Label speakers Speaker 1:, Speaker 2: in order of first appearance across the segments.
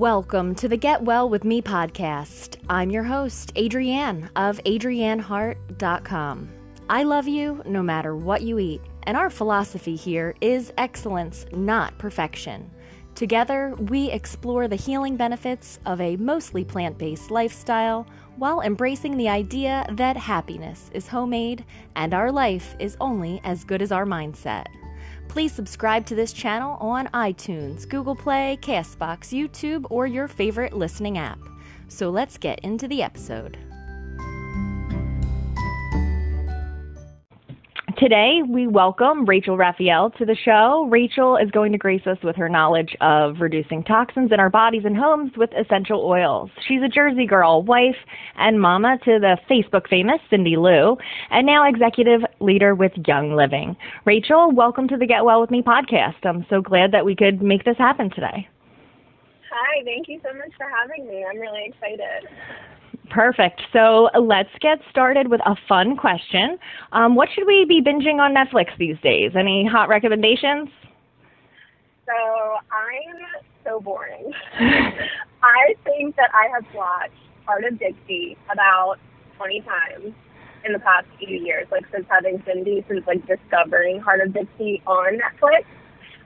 Speaker 1: Welcome to the Get Well With Me podcast. I'm your host, Adrienne of adrienneheart.com. I love you no matter what you eat, and our philosophy here is excellence, not perfection. Together, we explore the healing benefits of a mostly plant-based lifestyle while embracing the idea that happiness is homemade and our life is only as good as our mindset. Please subscribe to this channel on iTunes, Google Play, Castbox, YouTube, or your favorite listening app. So let's get into the episode. Today, we welcome Rachel Rafael to the show. Rachel is going to grace us with her knowledge of reducing toxins in our bodies and homes with essential oils. She's a Jersey girl, wife, and mama to the Facebook famous Cindy Lou, and now executive leader with Young Living. Rachel, welcome to the Get Well With Me podcast. I'm so glad that we could make this happen today.
Speaker 2: Hi, thank you so much for having me. I'm really excited.
Speaker 1: Perfect. So let's get started with a fun question. What should we be binging on Netflix these days? Any hot recommendations?
Speaker 2: So I'm so boring. I think that I have watched Heart of Dixie about 20 times in the past few years, since having Cindy, since discovering Heart of Dixie on Netflix.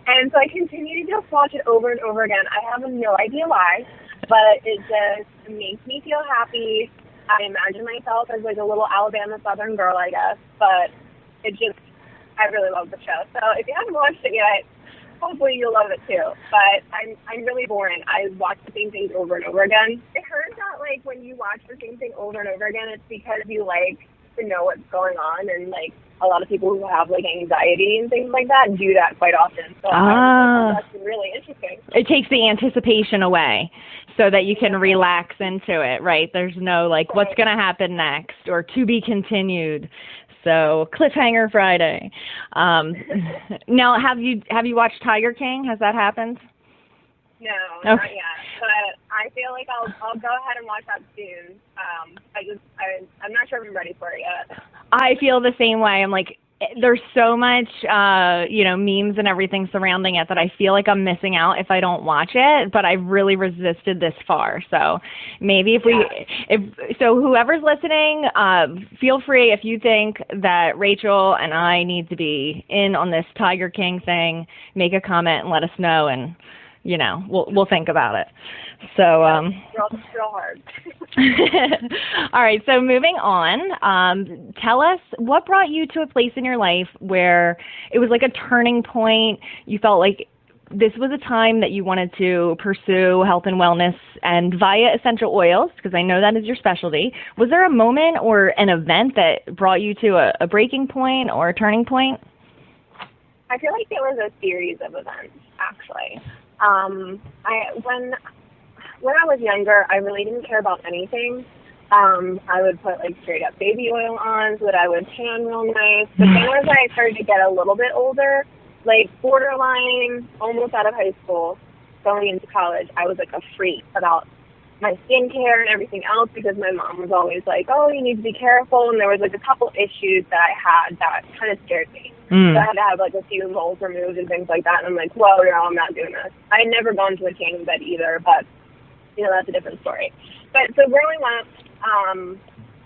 Speaker 2: And so I continue to just watch it over and over again. I have no idea why, but it just makes me feel happy. I imagine myself as a little Alabama Southern girl, I guess, but I really love the show. So if you haven't watched it yet, hopefully you'll love it too. But I'm really boring. I watch the same things over and over again. I heard that when you watch the same thing over and over again, it's because you like to know what's going on, and a lot of people who have anxiety and things like that do that quite often. So that's really interesting.
Speaker 1: It takes the anticipation away so that you can relax into it, right? There's no what's going to happen next or to be continued. So cliffhanger Friday. Now, have you watched Tiger King? Has that happened?
Speaker 2: No, not yet. But I feel like I'll go ahead and watch that soon. I'm not sure if I'm ready for it yet.
Speaker 1: I feel the same way. I'm there's so much, memes and everything surrounding it that I feel like I'm missing out if I don't watch it. But I've really resisted this far. So maybe whoever's listening, feel free if you think that Rachel and I need to be in on this Tiger King thing, make a comment and let us know, and we'll think about it. So,
Speaker 2: real hard.
Speaker 1: All right. So moving on, tell us what brought you to a place in your life where it was a turning point. You felt like this was a time that you wanted to pursue health and wellness and via essential oils, because I know that is your specialty. Was there a moment or an event that brought you to a breaking point or a turning point?
Speaker 2: I feel like it was a series of events, actually. When I was younger, I really didn't care about anything. I would put straight up baby oil on so that I would tan real nice. But then as I started to get a little bit older, borderline, almost out of high school, going into college, I was a freak about my skincare and everything else, because my mom was always oh, you need to be careful. And there was a couple issues that I had that kind of scared me. So I had to have a few moles removed and things like that. And I'm whoa, no, I'm not doing this. I had never gone to a tanning bed either, but that's a different story. But so growing up,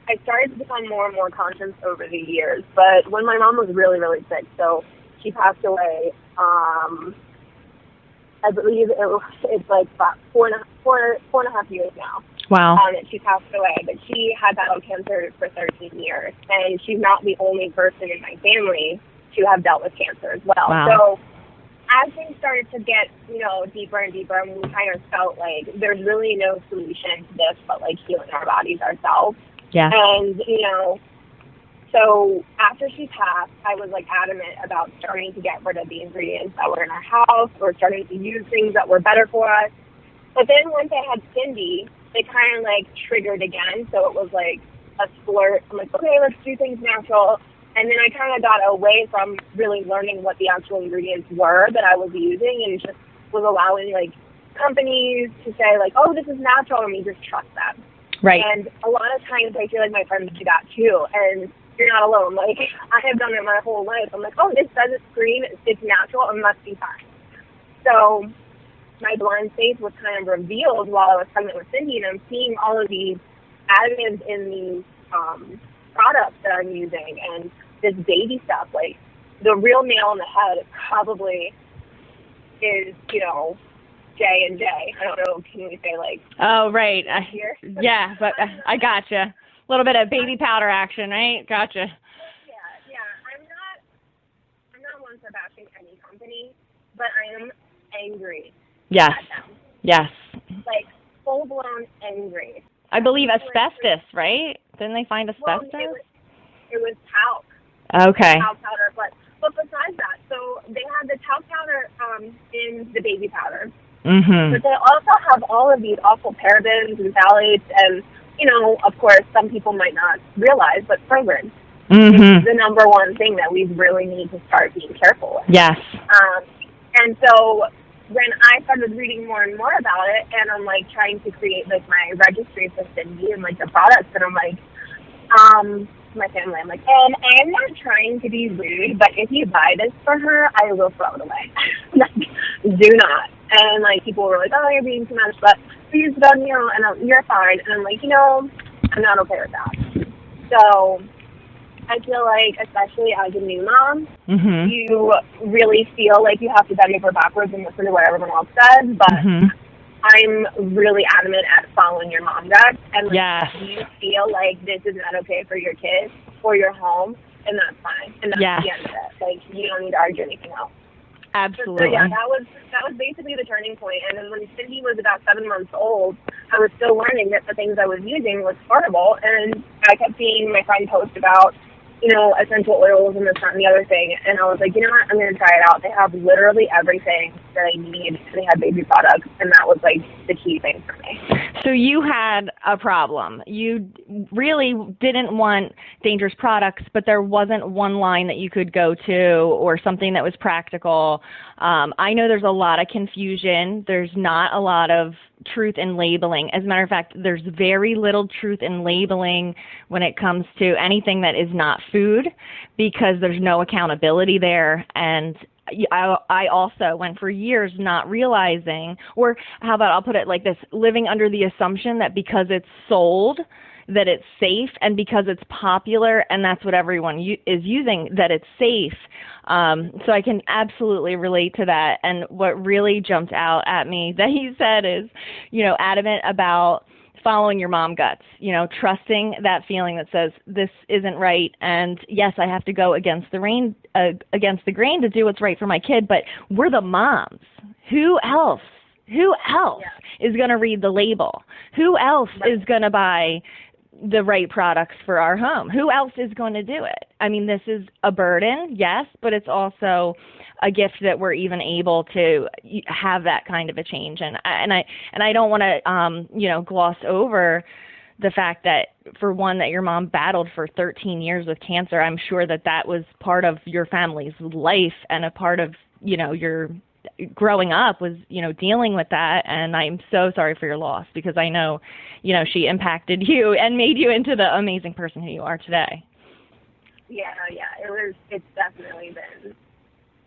Speaker 2: I started to become more and more conscious over the years. But when my mom was really, really sick, so she passed away, I believe it's about four and a half years now.
Speaker 1: Wow.
Speaker 2: That she passed away, but she had battled cancer for 13 years, and she's not the only person in my family to have dealt with cancer as well.
Speaker 1: Wow.
Speaker 2: So as things started to get, deeper and deeper, and we kind of felt there's really no solution to this but healing our bodies ourselves.
Speaker 1: Yeah.
Speaker 2: And, so after she passed, I was adamant about starting to get rid of the ingredients that were in our house, or starting to use things that were better for us. But then once I had Cindy, it kind of triggered again. So it was a splurt. I'm okay, let's do things natural. And then I kind of got away from really learning what the actual ingredients were that I was using, and just was allowing companies to say oh, this is natural, and we just trust them.
Speaker 1: Right.
Speaker 2: And a lot of times I feel my friends do that too. And you're not alone. I have done it my whole life. I'm oh, this doesn't scream, it's natural, it must be fine. So my blind faith was kind of revealed while I was pregnant with Cindy, and I'm seeing all of these additives in these products that I'm using, and this baby stuff. Like, the real nail on the head probably is, you know, J&J. I don't know, can we say, like... Oh, right. Here?
Speaker 1: Yeah, but I gotcha. A little bit of baby powder action, right? Gotcha.
Speaker 2: Yeah. I'm not one for bashing any company, but I am angry.
Speaker 1: Yes. Yes.
Speaker 2: Like, full-blown angry.
Speaker 1: I believe asbestos, right? Didn't they find asbestos?
Speaker 2: Well, it was talc.
Speaker 1: Okay.
Speaker 2: Talc powder, but besides that, so they had the talc powder in the baby powder.
Speaker 1: Mm-hmm.
Speaker 2: But they also have all of these awful parabens and phthalates, and, you know, of course, some people might not realize, but fragrance is the number one thing that we really need to start being careful with.
Speaker 1: Yes.
Speaker 2: And so when I started reading more and more about it, and I'm, like, trying to create, like, my registry for Cindy and, like, the products, and I'm like, my family, I'm like, and I'm not trying to be rude, but if you buy this for her, I will throw it away. Like, do not. And, like, people were like, oh, you're being too much, but please don't, you know, and you're fine. And I'm like, you know, I'm not okay with that. So I feel like, especially as a new mom, you really feel like you have to bend over backwards and listen to what everyone else says, but I'm really adamant at following your mom guts, and like, if you feel like this is not okay for your kids or your home, and that's fine, and that's the end of it. Like, you don't need to argue anything else.
Speaker 1: Absolutely.
Speaker 2: So yeah, that was basically the turning point. And then when Cindy was about 7 months old, I was still learning that the things I was using was horrible, and I kept seeing my friend post about, you know, essential oils and this, that, and the other thing. And I was like, you know what, I'm going to try it out. They have literally everything that I need. They have baby products, and that was, like, the key thing for me.
Speaker 1: So you had a problem. You really didn't want dangerous products, but there wasn't one line that you could go to or something that was practical. I know there's a lot of confusion. There's not a lot of truth in labeling. As a matter of fact, there's very little truth in labeling when it comes to anything that is not food, because there's no accountability there. And I also went for years not realizing, or how about I'll put it like this, living under the assumption that because it's sold, that it's safe, and because it's popular and that's what everyone is using, that it's safe. So I can absolutely relate to that. And what really jumped out at me that he said is, you know, adamant about following your mom guts, you know, trusting that feeling that says this isn't right, and yes, I have to go against the grain to do what's right for my kid, but we're the moms. Who else is going to read the label? Who else is going to buy the right products for our home? Who else is going to do it? I mean, this is a burden, yes, but it's also a gift that we're even able to have that kind of a change. And I don't want to gloss over the fact that, for one, that your mom battled for 13 years with cancer. I'm sure that was part of your family's life, and a part of, you know, your growing up was, you know, dealing with that. And I'm so sorry for your loss, because I know, you know, she impacted you and made you into the amazing person who you are today.
Speaker 2: Yeah, it's definitely been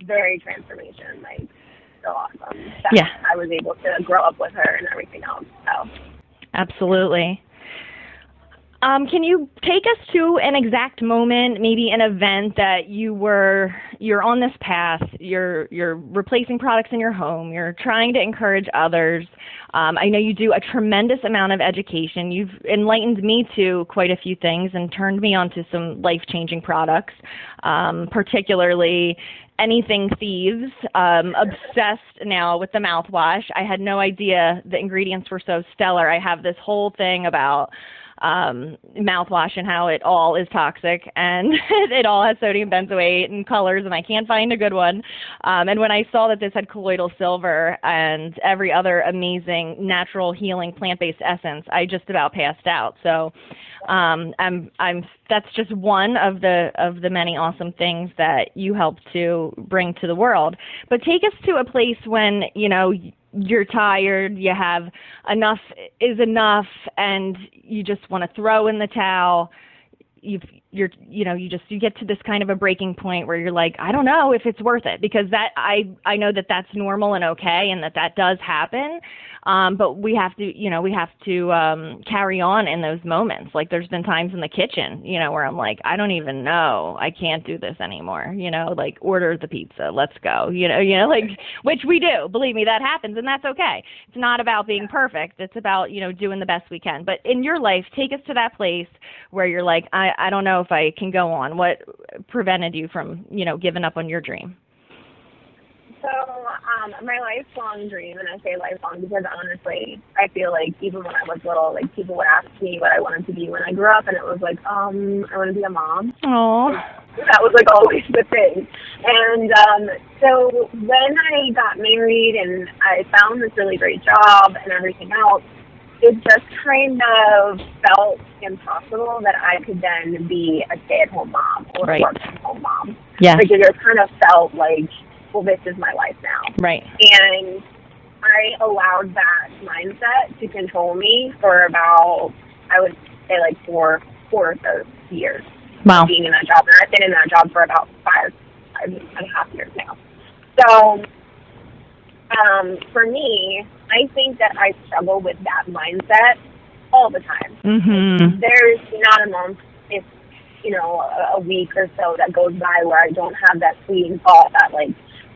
Speaker 2: very transformation, like, so awesome. I was able to grow up with her and everything else. So
Speaker 1: absolutely. Can you take us to an exact moment, maybe an event that you're on this path, you're replacing products in your home, you're trying to encourage others. I know you do a tremendous amount of education. You've enlightened me to quite a few things and turned me on to some life-changing products, particularly anything Thieves. Obsessed now with the mouthwash. I had no idea the ingredients were so stellar. I have this whole thing about mouthwash and how it all is toxic, and it all has sodium benzoate and colors, and I can't find a good one. And when I saw that this had colloidal silver and every other amazing natural healing plant-based essence, I just about passed out. So that's just one of the many awesome things that you help to bring to the world. But take us to a place when, you know, you're tired, you have enough is enough, and you just want to throw in the towel. you get to this kind of a breaking point where you're like, I don't know if it's worth it, because that I know that that's normal and okay, and that does happen. But we have to carry on in those moments. Like, there's been times in the kitchen, where I'm like, I don't even know, I can't do this anymore. Like, order the pizza, let's go. Like, which we do. Believe me, that happens, and that's okay. It's not about being perfect. It's about doing the best we can. But in your life, take us to that place where you're like, I don't know if I can go on. What prevented you from giving up on your dream?
Speaker 2: So my lifelong dream, and I say lifelong because honestly, I feel like even when I was little, like, people would ask me what I wanted to be when I grew up, and it was like, I want to be a mom.
Speaker 1: Oh.
Speaker 2: That was like always the thing. And so when I got married and I found this really great job and everything else, it just kind of felt impossible that I could then be a stay-at-home mom or a work-from-home mom.
Speaker 1: Yeah.
Speaker 2: Like, it just kind of felt like, well, this is my life now.
Speaker 1: Right.
Speaker 2: And I allowed that mindset to control me for about, I would say, like four of those years.
Speaker 1: Wow.
Speaker 2: Being in that job. And I've been in that job for about five and a half years now. So for me, I think that I struggle with that mindset all the time.
Speaker 1: Mm-hmm.
Speaker 2: There's not a month, if, a week or so that goes by where I don't have that fleeting thought that, like,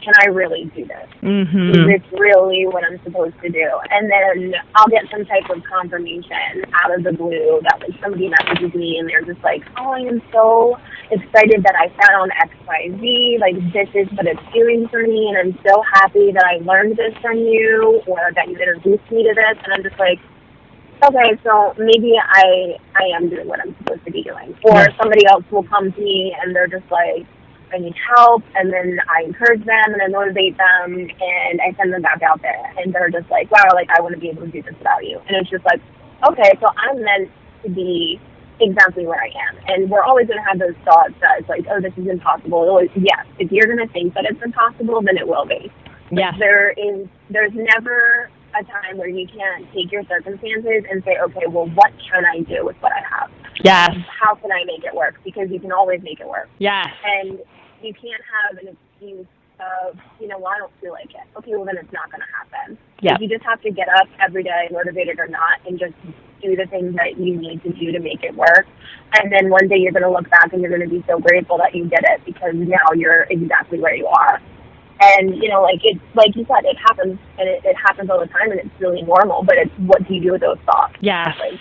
Speaker 2: can I really do this?
Speaker 1: Mm-hmm.
Speaker 2: Is this really what I'm supposed to do? And then I'll get some type of confirmation out of the blue that, like, somebody messages me and they're just like, oh, I am so excited that I found XYZ. Like, this is what it's doing for me, and I'm so happy that I learned this from you, or that you introduced me to this. And I'm just like, okay, so maybe I am doing what I'm supposed to be doing. Or somebody else will come to me and they're just like, I need help, and then I encourage them and I motivate them and I send them back out there, and they're just like, wow, like, I want to be able to do this without you. And it's just like, okay, so I'm meant to be exactly where I am. And we're always going to have those thoughts that it's like, oh, this is impossible. Yes, if you're going to think that it's impossible, then it will be.
Speaker 1: Yes.
Speaker 2: There's never a time where you can't take your circumstances and say, okay, well, what can I do with what I have?
Speaker 1: Yes.
Speaker 2: How can I make it work? Because you can always make it work.
Speaker 1: Yes.
Speaker 2: And you can't have an excuse of, well, I don't feel like it. Okay, well, then it's not going to happen.
Speaker 1: Yeah.
Speaker 2: You just have to get up every day, motivated or not, and just do the things that you need to do to make it work. And then one day you're going to look back and you're going to be so grateful that you did it, because now you're exactly where you are. And, like you said, it happens, and it happens all the time, and it's really normal, but it's what do you do with those thoughts?
Speaker 1: Yes.
Speaker 2: Like,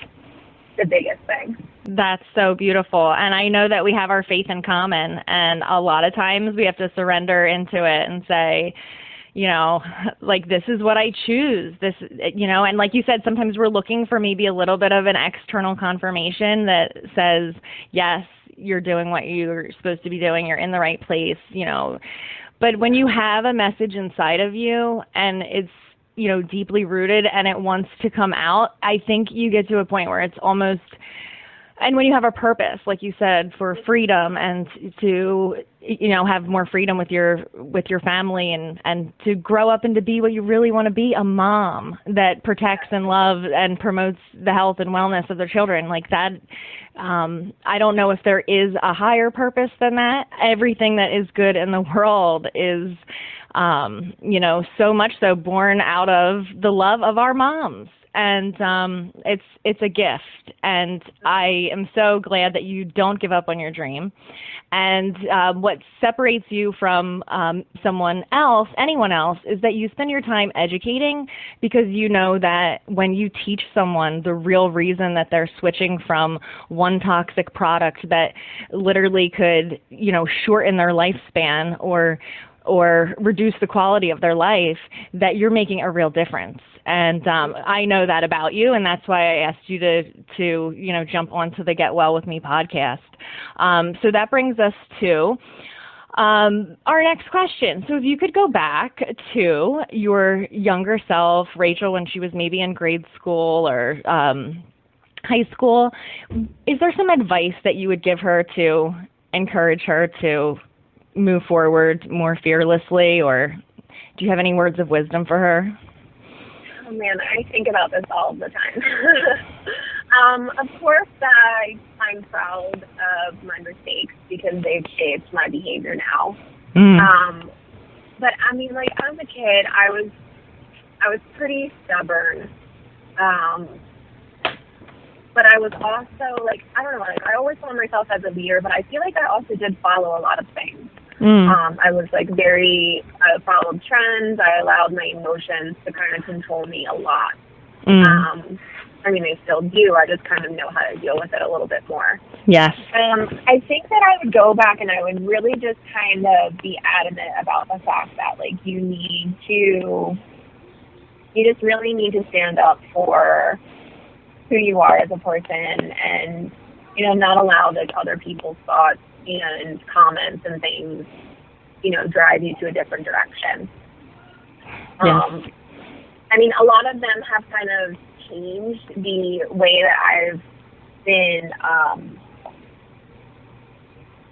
Speaker 2: the biggest thing.
Speaker 1: That's so beautiful. And I know that we have our faith in common, and a lot of times we have to surrender into it and say, like, this is what I choose. This, and like you said, sometimes we're looking for maybe a little bit of an external confirmation that says, yes, you're doing what you're supposed to be doing. You're in the right place, But when you have a message inside of you and it's, deeply rooted and it wants to come out, I think you get to a point where it's almost, and when you have a purpose, like you said, for freedom and to, have more freedom with your family and to grow up and to be what you really want to be, a mom that protects and loves and promotes the health and wellness of their children, like that. I don't know if there is a higher purpose than that. Everything that is good in the world is, so much so born out of the love of our moms. And it's a gift, and I am so glad that you don't give up on your dream. And what separates you from anyone else, is that you spend your time educating, because you know that when you teach someone the real reason that they're switching from one toxic product that literally could, shorten their lifespan or reduce the quality of their life, that you're making a real difference. And I know that about you, and that's why I asked you to jump onto the Get Well With Me podcast. So that brings us to our next question. So if you could go back to your younger self, Rachel, when she was maybe in grade school or high school, is there some advice that you would give her to encourage her to move forward more fearlessly, or do you have any words of wisdom for her?
Speaker 2: Oh man, I think about this all the time. Of course, I'm proud of my mistakes because they've shaped my behavior now. But I mean, like, as a kid, I was pretty stubborn. But I was also, like, I don't know, like, I always saw myself as a leader, but I feel like I also did follow a lot of things. I was, like, I followed trends. I allowed my emotions to kind of control me a lot. I mean, they still do. I just kind of know how to deal with it a little bit more.
Speaker 1: Yes.
Speaker 2: I think that I would go back and I would really just kind of be adamant about the fact that, like, you just really need to stand up for who you are as a person and, you know, not allow, like, other people's thoughts and comments and things, you know, drive you to a different direction.
Speaker 1: Yes.
Speaker 2: I mean, a lot of them have kind of changed the way that I've been,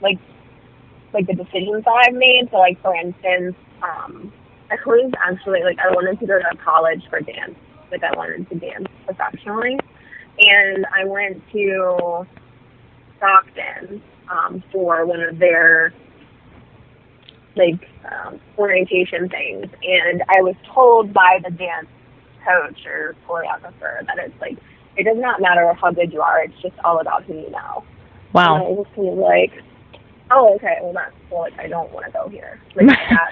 Speaker 2: like the decisions that I've made. So, like, for instance, I was actually, like, I wanted to go to college for dance. Like, I wanted to dance professionally. And I went to Stockton for one of their, like, orientation things. And I was told by the dance coach or choreographer that it's, like, it does not matter how good you are. It's just all about who you know.
Speaker 1: Wow.
Speaker 2: And I was kind of like, oh, okay, well, like, I don't want to go here. Like, that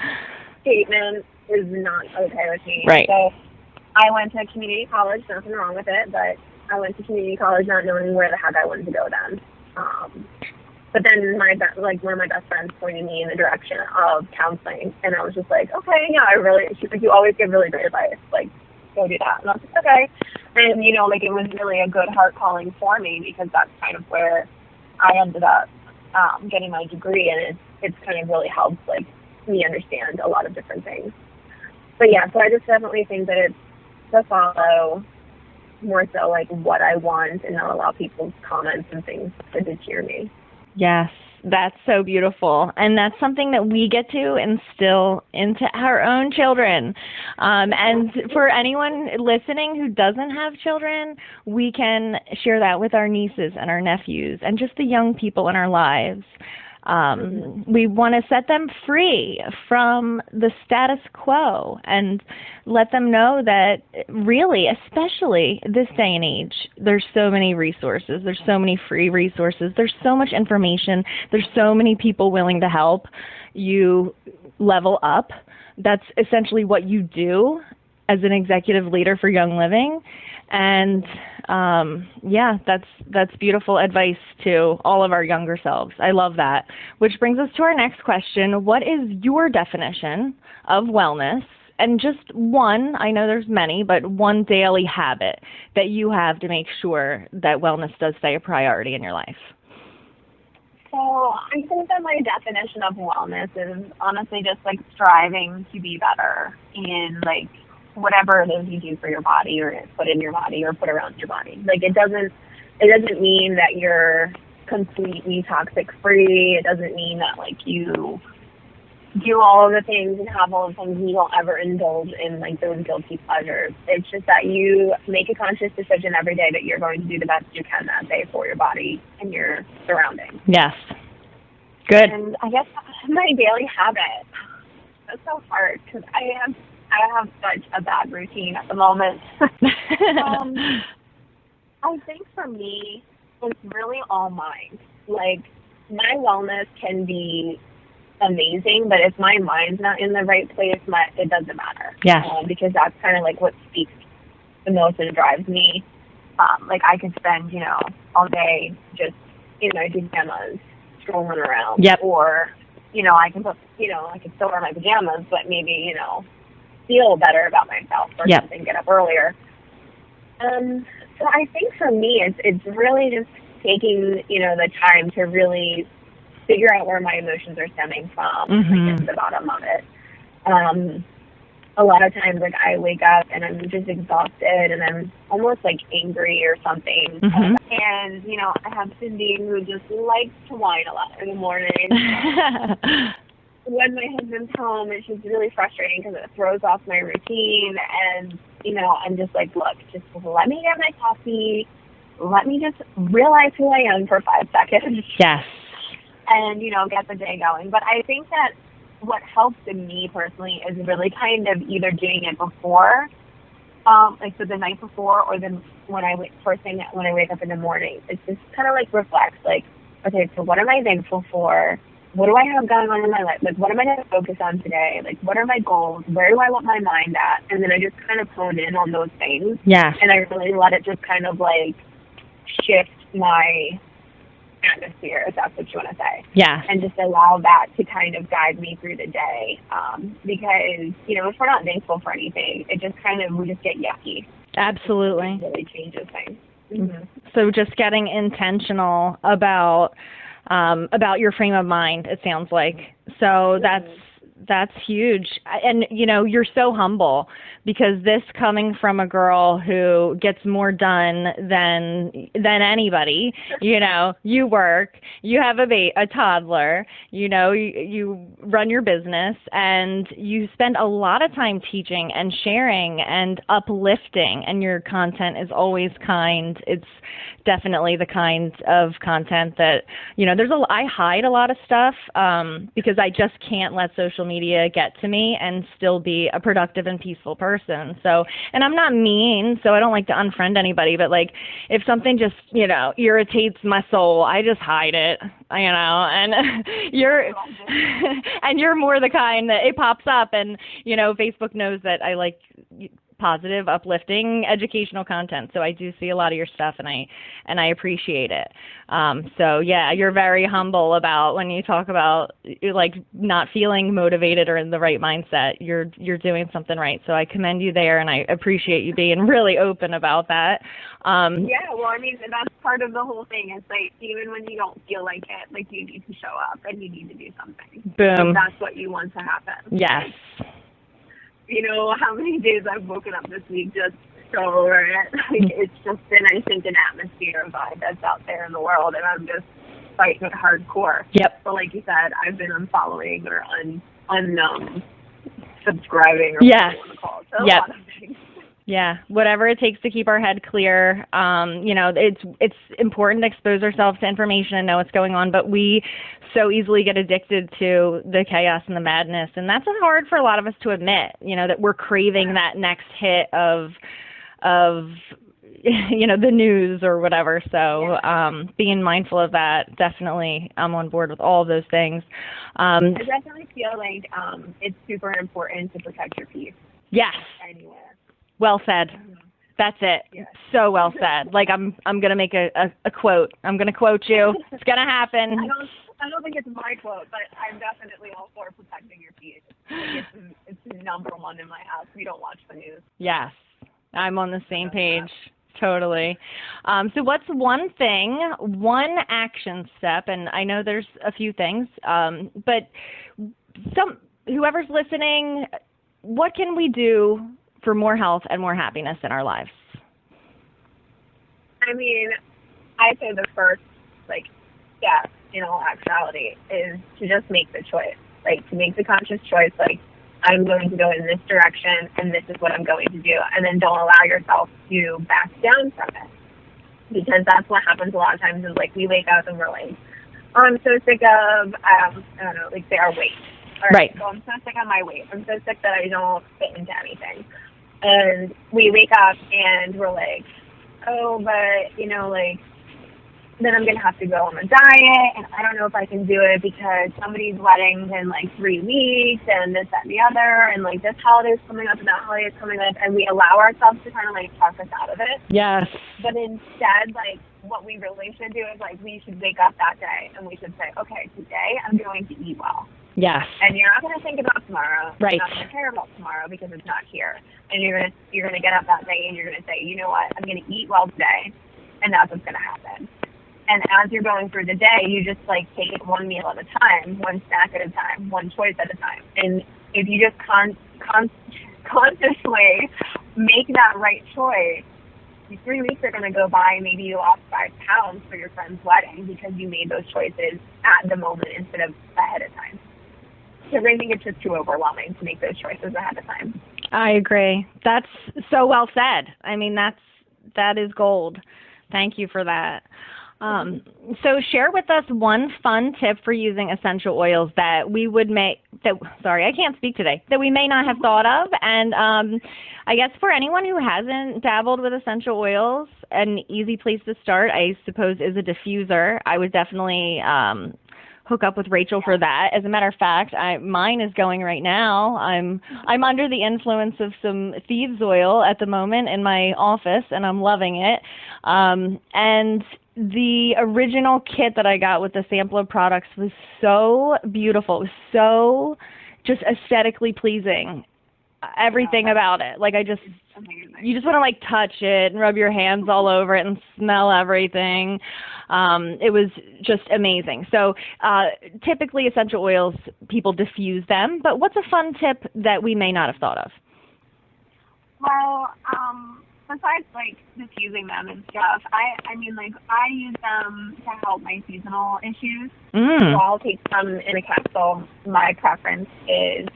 Speaker 2: statement is not okay with me.
Speaker 1: Right.
Speaker 2: So I went to community college, nothing wrong with it, but I went to community college not knowing where the heck I wanted to go then. But then one of my best friends pointed me in the direction of counseling, and I was just like, okay, yeah, she's like, you always give really great advice, like, go do that. And I was like, okay. And, you know, like, it was really a good heart calling for me because that's kind of where I ended up getting my degree, and it's kind of really helped, like, me understand a lot of different things. But yeah, so I just definitely think that it's to follow more so, like, what I want and not allow people's comments and things to deter me.
Speaker 1: Yes, that's so beautiful. And that's something that we get to instill into our own children. And for anyone listening who doesn't have children, we can share that with our nieces and our nephews and just the young people in our lives. We want to set them free from the status quo and let them know that really, especially this day and age, there's so many resources. There's so many free resources. There's so much information. There's so many people willing to help you level up. That's essentially what you do as an executive leader for Young Living. And yeah, that's beautiful advice to all of our younger selves. I love that. Which brings us to our next question. What is your definition of wellness? And just one, I know there's many, but one daily habit that you have to make sure that wellness does stay a priority in your life.
Speaker 2: So I think that my definition of wellness is honestly just, like, striving to be better in, like, whatever it is you do for your body or put in your body or put around your body. Like, it doesn't mean that you're completely toxic free. It doesn't mean that, like, you do all of the things and have all the things and you don't ever indulge in, like, those guilty pleasures. It's just that you make a conscious decision every day that you're going to do the best you can that day for your body and your surroundings.
Speaker 1: Yes. Good.
Speaker 2: And I guess my daily habit, that's so hard because I have such a bad routine at the moment. I think for me, it's really all mind. Like, my wellness can be amazing, but if my mind's not in the right place, it doesn't matter.
Speaker 1: Yes.
Speaker 2: Because that's kind of, like, what speaks the most and drives me. Like, I could spend, you know, all day just in my pajamas strolling around.
Speaker 1: Yep.
Speaker 2: Or, you know, I can still wear my pajamas, but maybe, you know, feel better about myself or
Speaker 1: yep.
Speaker 2: something, get up earlier. So I think for me, it's really just taking, you know, the time to really figure out where my emotions are stemming from, like, at the bottom of it. A lot of times, like, I wake up and I'm just exhausted and I'm almost, like, angry or something. And, you know, I have Cindy who just likes to whine a lot in the morning. When my husband's home, it's just really frustrating because it throws off my routine. And, you know, I'm just like, look, just let me get my coffee. let me just realize who I am for 5 seconds.
Speaker 1: Yes.
Speaker 2: And, get the day going. But I think that what helps in me personally is really kind of either doing it before, so the night before, or then when first thing when I wake up in the morning. It's just kind of like reflect, like, okay, so what am I thankful for? What do I have going on in my life? Like, what am I going to focus on today? Like, what are my goals? Where do I want my mind at? And then I just kind of hone in on those things.
Speaker 1: Yeah.
Speaker 2: And I really let it just kind of, like, shift my atmosphere, if that's what you want to say.
Speaker 1: Yeah.
Speaker 2: And just allow that to kind of guide me through the day. Because, if we're not thankful for anything, it just we just get yucky.
Speaker 1: Absolutely.
Speaker 2: It really changes things. Mm-hmm.
Speaker 1: So just getting intentional about your frame of mind, it sounds like. So that's huge. And, you're so humble, because this coming from a girl who gets more done than anybody, you work, you have a toddler, you run your business, and you spend a lot of time teaching and sharing and uplifting, and your content is always kind. It's definitely the kind of content that, I hide a lot of stuff because I just can't let social media get to me and still be a productive and peaceful person. So, and I'm not mean, so I don't like to unfriend anybody, but like if something just, irritates my soul, I just hide it, and you're more the kind that it pops up, and, Facebook knows that I like positive, uplifting, educational content. So I do see a lot of your stuff, and I appreciate it. So yeah, you're very humble about when you talk about like not feeling motivated or in the right mindset. You're doing something right. So I commend you there, and I appreciate you being really open about that.
Speaker 2: Yeah, well, I mean, that's part of the whole thing. It's like, even when you don't feel like it, like, you need to show up and you need to do something.
Speaker 1: Boom.
Speaker 2: So that's what you want to happen.
Speaker 1: Yes.
Speaker 2: How many days I've woken up this week just so over it. Like, it's just been, I think, an atmosphere vibe that's out there in the world, and I'm just fighting it hardcore.
Speaker 1: Yep.
Speaker 2: But like you said, I've been unfollowing or subscribing, or
Speaker 1: yes.
Speaker 2: whatever you want to call it. So
Speaker 1: yep.
Speaker 2: A lot of things.
Speaker 1: Yeah, whatever it takes to keep our head clear. It's important to expose ourselves to information and know what's going on, but we so easily get addicted to the chaos and the madness, and that's hard for a lot of us to admit. That we're craving that next hit of the news or whatever. So being mindful of that, definitely, I'm on board with all of those things.
Speaker 2: I definitely feel like it's super important to protect your peace.
Speaker 1: Yes.
Speaker 2: Anywhere.
Speaker 1: Well said. That's it.
Speaker 2: Yes.
Speaker 1: So well said. Like I'm gonna make a quote. I'm gonna quote you. It's gonna happen.
Speaker 2: I don't think it's my quote, but I'm definitely all for protecting your peace. It's number one in my house. We don't watch the news.
Speaker 1: Yes, I'm on the same page. Totally. So what's one action step? And I know there's a few things, but whoever's listening, what can we do for more health and more happiness in our lives?
Speaker 2: I mean, I'd say the first, step in all actuality is to just make the choice. To make the conscious choice, I'm going to go in this direction, and this is what I'm going to do. And then don't allow yourself to back down from it. Because that's what happens a lot of times is, we wake up and we're like, oh, I'm so sick of, say our weight.
Speaker 1: Right.
Speaker 2: So I'm so sick of my weight. I'm so sick that I don't fit into anything. And we wake up and we're like, oh, but, then I'm going to have to go on a diet, and I don't know if I can do it because somebody's wedding's in 3 weeks, and this, that, and the other, and this holiday's coming up and that holiday's coming up, and we allow ourselves to kind of talk us out of it.
Speaker 1: Yes.
Speaker 2: But instead, what we really should do is we should wake up that day and we should say, okay, today I'm going to eat well.
Speaker 1: Yes.
Speaker 2: And you're not going to think about tomorrow.
Speaker 1: Right.
Speaker 2: You're not going to care about tomorrow because it's not here. And you're going to get up that day and you're going to say, you know what, I'm going to eat well today, and that's what's going to happen. And as you're going through the day, you just take it one meal at a time, one snack at a time, one choice at a time. And if you just consciously make that right choice, 3 weeks are going to go by, and maybe you lost 5 pounds for your friend's wedding because you made those choices at the moment instead of ahead of time. Because I think it's just too overwhelming to make those choices ahead of time.
Speaker 1: I agree. That's so well said. I mean, that is gold. Thank you for that. So share with us one fun tip for using essential oils that we would sorry, I can't speak today, that we may not have thought of. And I guess for anyone who hasn't dabbled with essential oils, an easy place to start, I suppose, is a diffuser. I would definitely hook up with Rachel for that. As a matter of fact, mine is going right now. I'm under the influence of some thieves oil at the moment in my office, and I'm loving it. And the original kit that I got with the sampler products was so beautiful. It was so just aesthetically pleasing. Everything about it. Like, you just want to like touch it and rub your hands all over it and smell everything. It was just amazing. So typically essential oils, people diffuse them, but what's a fun tip that we may not have thought of?
Speaker 2: Well, besides like diffusing them and stuff, I mean, like, I use them to help my seasonal issues. So I'll take some in a capsule. My preference is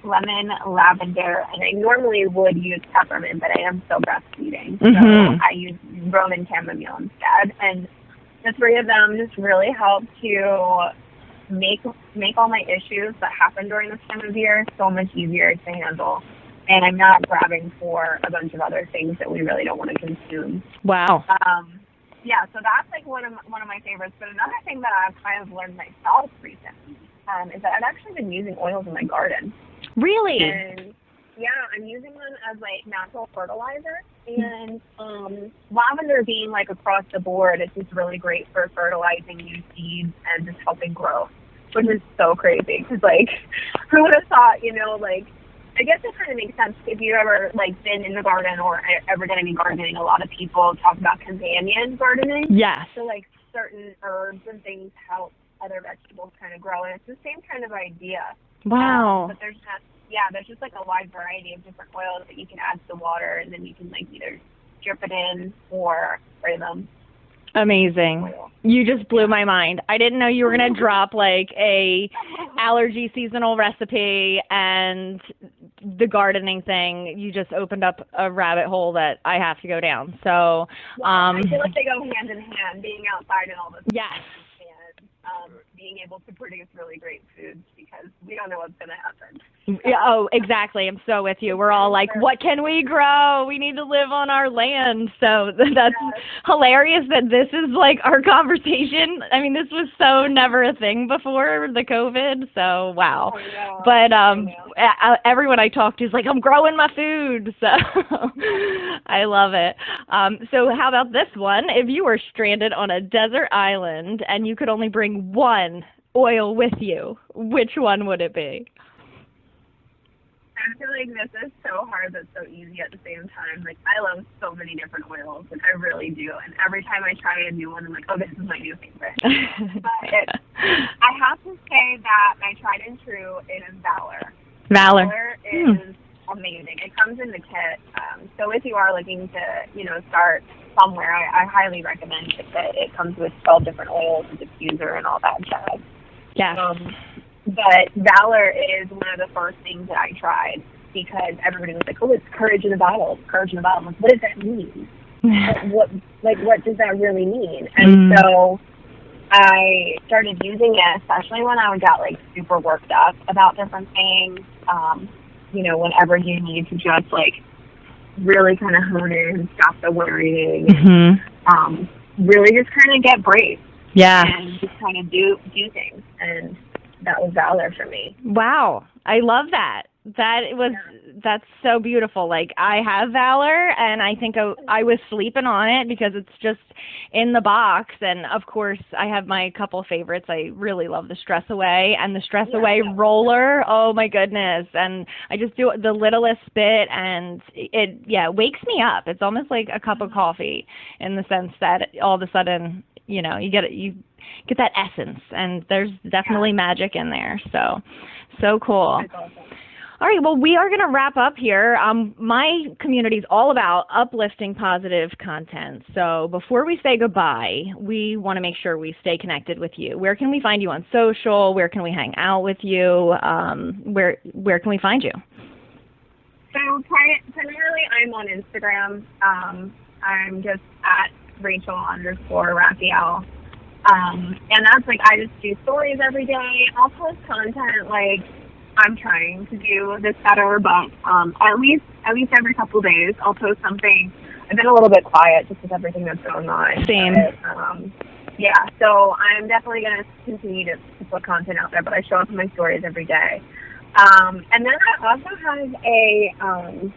Speaker 2: lemon, lavender, and I normally would use peppermint, but I am still breastfeeding, so I use Roman chamomile instead. And the three of them just really help to make all my issues that happen during this time of year so much easier to handle. And I'm not grabbing for a bunch of other things that we really don't want to consume.
Speaker 1: Wow.
Speaker 2: Yeah, so that's like one of my favorites. But another thing that I've kind of learned myself recently is that I've actually been using oils in my garden.
Speaker 1: Really?
Speaker 2: And yeah, I'm using them as like natural fertilizer. And lavender being like across the board, it's just really great for fertilizing new seeds and just helping grow, which is so crazy. Because like, who would have thought, you know, like, I guess it kind of makes sense if you've ever like been in the garden or ever done any gardening. A lot of people talk about companion gardening.
Speaker 1: Yes.
Speaker 2: So like certain herbs and things help other vegetables kind of grow, and it's the same kind of idea.
Speaker 1: Wow.
Speaker 2: But there's just like a wide variety of different oils that you can add to the water, and then you can like either drip it in or spray them.
Speaker 1: Amazing. You just blew my mind. I didn't know you were going to drop like a allergy seasonal recipe and the gardening thing. You just opened up a rabbit hole that I have to go down. So
Speaker 2: I feel like they go hand in hand, being outside and all this.
Speaker 1: Yes.
Speaker 2: And being able to produce really great foods, because we don't know what's going to happen.
Speaker 1: Yeah, oh, exactly. I'm so with you. We're all like, what can we grow? We need to live on our land. So that's hilarious that this is like our conversation. I mean, this was so never a thing before the COVID. So, wow. But everyone I talk to is like, I'm growing my food. So I love it. So how about this one? If you were stranded on a desert island and you could only bring one oil with you, which one would it be?
Speaker 2: I feel like this is so hard but so easy at the same time. Like, I love so many different oils, like I really do. And every time I try a new one, I'm like, oh, this is my new favorite. But I have to say that my tried and true is Valor. Valor is amazing. It comes in the kit. So if you are looking to, you know, start somewhere, I highly recommend the kit. It comes with 12 different oils, a diffuser, and all that jazz.
Speaker 1: Yeah.
Speaker 2: But Valor is one of the first things that I tried, because everybody was like, oh, it's courage in a bottle. It's courage in a bottle. I'm like, what does that mean? what does that really mean? And so I started using it, especially when I got like super worked up about different things. You know, whenever you need to just like really kind of hone in and stop the worrying, and really just kind of get brave.
Speaker 1: Yeah.
Speaker 2: And just kind of do things. And that was Valor for me.
Speaker 1: Wow. I love that. That's so beautiful. Like, I have Valor, and I think I was sleeping on it because it's just in the box. And of course, I have my couple favorites. I really love the Stress Away and the Stress Away roller. Oh my goodness. And I just do the littlest bit, and it wakes me up. It's almost like a cup of coffee, in the sense that all of a sudden, you know, you get that essence, and there's definitely magic in there. So cool.
Speaker 2: That's awesome.
Speaker 1: All right, well, we are going to wrap up here. My community is all about uplifting positive content. So before we say goodbye, we want to make sure we stay connected with you. Where can we find you on social? Where can we hang out with you? Where can we find you?
Speaker 2: So primarily I'm on Instagram. I'm just at Rachel_Rafael. And that's like, I just do stories every day. I'll post content like I'm trying to do this better, but at least every couple days I'll post something. I've been a little bit quiet just with everything that's going on.
Speaker 1: Same.
Speaker 2: But, yeah, so I'm definitely going to continue to put content out there, but I show up in my stories every day. And then I also have a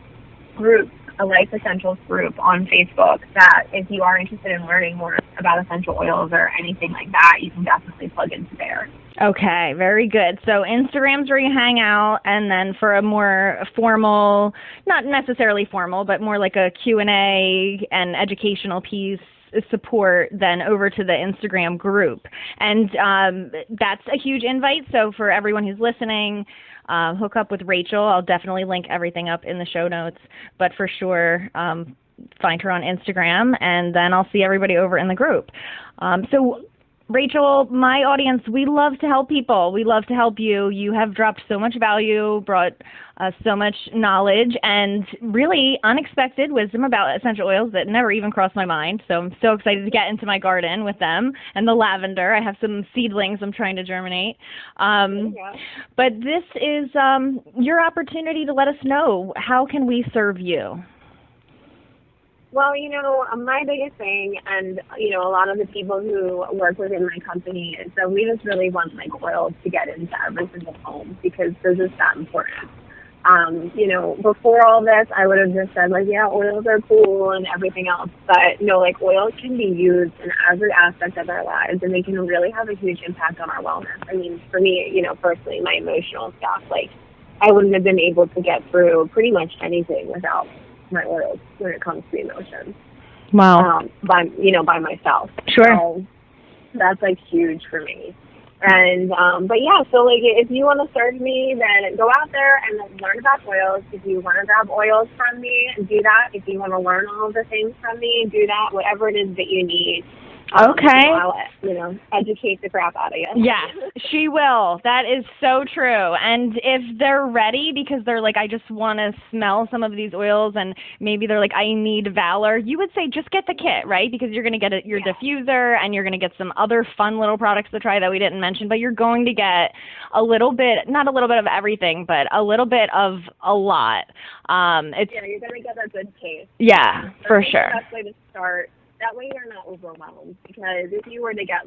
Speaker 2: group, a Life Essentials group on Facebook that if you are interested in learning more about essential oils or anything like that, you can definitely plug into there.
Speaker 1: Okay, very good. So Instagram's where you hang out, and then for a more formal, not necessarily formal, but more like a Q&A and educational piece, support, then over to the Instagram group. And that's a huge invite. So for everyone who's listening, hook up with Rachel. I'll definitely link everything up in the show notes, but for sure, find her on Instagram, and then I'll see everybody over in the group. So Rachel, my audience, we love to help people. We love to help you. You have dropped so much value, brought so much knowledge, and really unexpected wisdom about essential oils that never even crossed my mind. So I'm so excited to get into my garden with them and the lavender. I have some seedlings I'm trying to germinate. But this is your opportunity to let us know, how can we serve you?
Speaker 2: Well, my biggest thing, and, a lot of the people who work within my company, is that we just really want, oils to get into every single home because they're just that important. Before all this, I would have just said, yeah, oils are cool and everything else. But, oils can be used in every aspect of our lives, and they can really have a huge impact on our wellness. I mean, for me, personally, my emotional stuff, I wouldn't have been able to get through pretty much anything without my oils when it comes to emotions.
Speaker 1: Wow.
Speaker 2: By myself.
Speaker 1: Sure.
Speaker 2: So that's huge for me. And but yeah, so if you want to serve me, then go out there and learn about oils. If you want to grab oils from me, do that. If you want to learn all of the things from me, do that. Whatever it is that you need.
Speaker 1: Okay.
Speaker 2: I'll, educate the crap out of you.
Speaker 1: Yes, she will. That is so true. And if they're ready, because they're I just want to smell some of these oils, and maybe they're I need Valor, you would say just get the kit, right? Because you're going to get your diffuser, and you're going to get some other fun little products to try that we didn't mention, but you're going to get a little bit, not a little bit of everything, but a little bit of a lot.
Speaker 2: You're going to get a good taste.
Speaker 1: Yeah, for sure.
Speaker 2: That's the best way to start. That way you're not overwhelmed, because if you were to get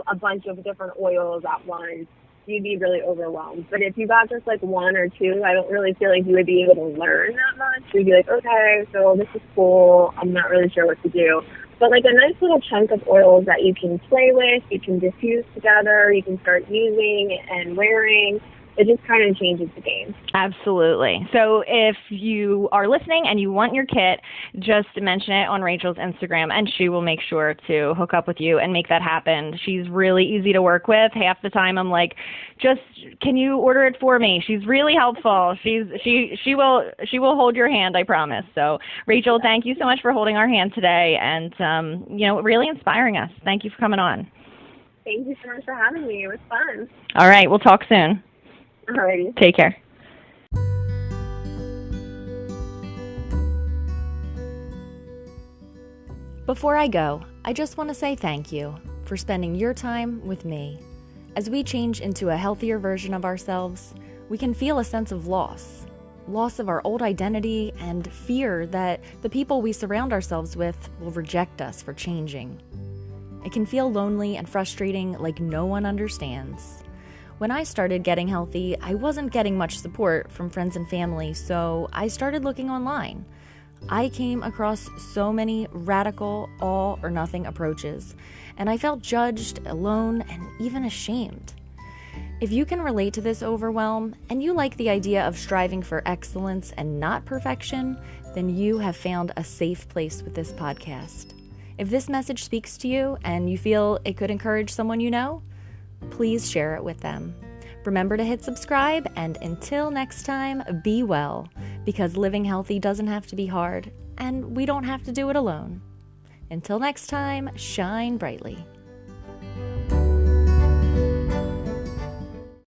Speaker 2: a bunch of different oils at once, you'd be really overwhelmed. But if you got just one or two, I don't really feel like you would be able to learn that much. You'd be okay, so this is cool, I'm not really sure what to do. But a nice little chunk of oils that you can play with, you can diffuse together, you can start using and wearing. It just kind of changes the game.
Speaker 1: Absolutely. So if you are listening and you want your kit, just mention it on Rachel's Instagram, and she will make sure to hook up with you and make that happen. She's really easy to work with. Half the time I'm just, can you order it for me? She's really helpful. She will hold your hand, I promise. So Rachel, thank you so much for holding our hand today, and really inspiring us. Thank you for coming on.
Speaker 2: Thank you so much for having me. It was fun.
Speaker 1: All right, we'll talk soon.
Speaker 2: Alrighty.
Speaker 1: Take care. Before I go, I just want to say thank you for spending your time with me. As we change into a healthier version of ourselves, we can feel a sense of loss of our old identity, and fear that the people we surround ourselves with will reject us for changing. It can feel lonely and frustrating, like no one understands. When I started getting healthy, I wasn't getting much support from friends and family, so I started looking online. I came across so many radical all-or-nothing approaches, and I felt judged, alone, and even ashamed. If you can relate to this overwhelm, and you like the idea of striving for excellence and not perfection, then you have found a safe place with this podcast. If this message speaks to you and you feel it could encourage someone you know, please share it with them. Remember to hit subscribe, and until next time, be well, because living healthy doesn't have to be hard, and we don't have to do it alone. Until next time, shine brightly.